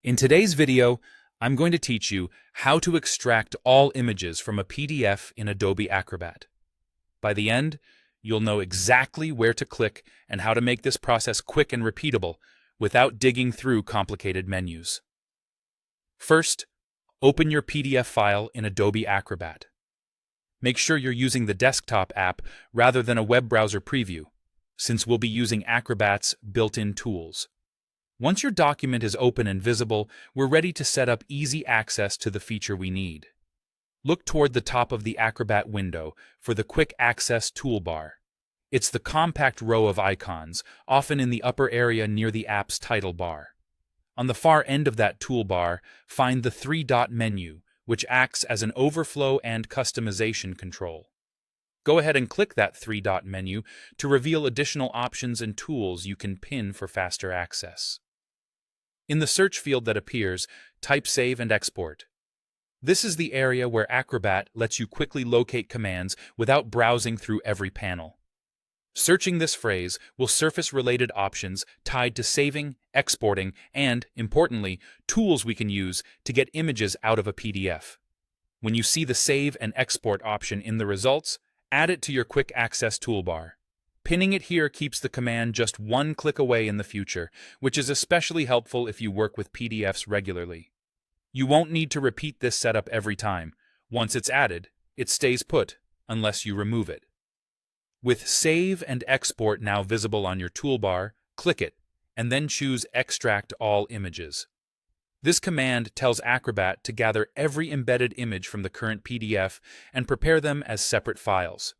In today's video, I'm going to teach you how to extract all images from a PDF in Adobe Acrobat. By the end, you'll know exactly where to click and how to make this process quick and repeatable without digging through complicated menus. First, open your PDF file in Adobe Acrobat. Make sure you're using the desktop app rather than a web browser preview, since we'll be using Acrobat's built-in tools. Once your document is open and visible, we're ready to set up easy access to the feature we need. Look toward the top of the Acrobat window for the Quick Access toolbar. It's the compact row of icons, often in the upper area near the app's title bar. On the far end of that toolbar, find the three-dot menu, which acts as an overflow and customization control. Go ahead and click that three-dot menu to reveal additional options and tools you can pin for faster access. In the search field that appears, type Save and Export. This is the area where Acrobat lets you quickly locate commands without browsing through every panel. Searching this phrase will surface related options tied to saving, exporting, and, importantly, tools we can use to get images out of a PDF. When you see the Save and Export option in the results, add it to your Quick Access toolbar. Pinning it here keeps the command just one click away in the future, which is especially helpful if you work with PDFs regularly. You won't need to repeat this setup every time. Once it's added, it stays put, unless you remove it. With Save and Export now visible on your toolbar, click it, and then choose Extract All Images. This command tells Acrobat to gather every embedded image from the current PDF and prepare them as separate files.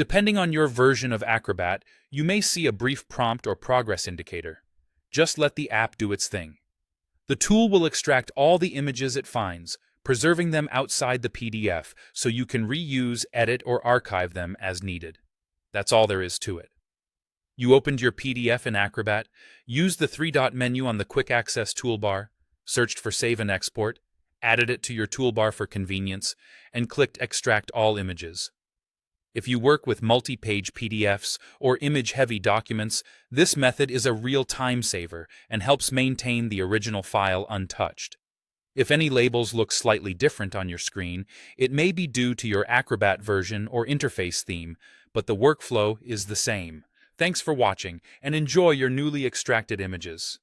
Depending on your version of Acrobat, you may see a brief prompt or progress indicator. Just let the app do its thing. The tool will extract all the images it finds, preserving them outside the PDF so you can reuse, edit, or archive them as needed. That's all there is to it. You opened your PDF in Acrobat, used the three-dot menu on the Quick Access toolbar, searched for Save and Export, added it to your toolbar for convenience, and clicked Extract All Images. If you work with multi-page PDFs or image-heavy documents, this method is a real time saver and helps maintain the original file untouched. If any labels look slightly different on your screen, it may be due to your Acrobat version or interface theme, but the workflow is the same. Thanks for watching, and enjoy your newly extracted images.